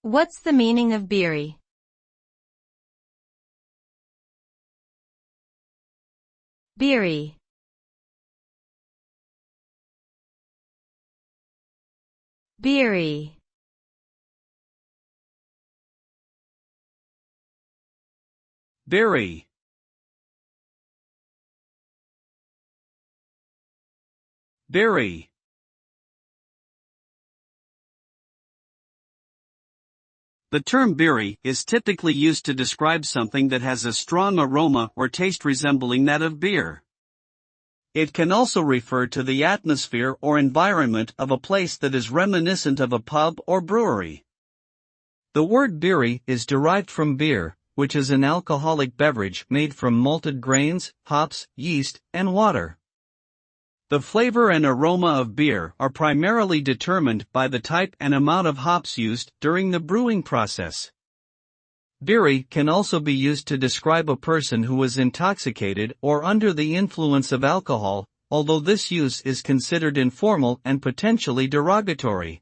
What's the meaning of beery? Beery. Beery. Beery. Beery. The term beery is typically used to describe something that has a strong aroma or taste resembling that of beer. It can also refer to the atmosphere or environment of a place that is reminiscent of a pub or brewery. The word beery is derived from beer, which is an alcoholic beverage made from malted grains, hops, yeast, and water. The flavor and aroma of beer are primarily determined by the type and amount of hops used during the brewing process. Beery can also be used to describe a person who is intoxicated or under the influence of alcohol, although this use is considered informal and potentially derogatory.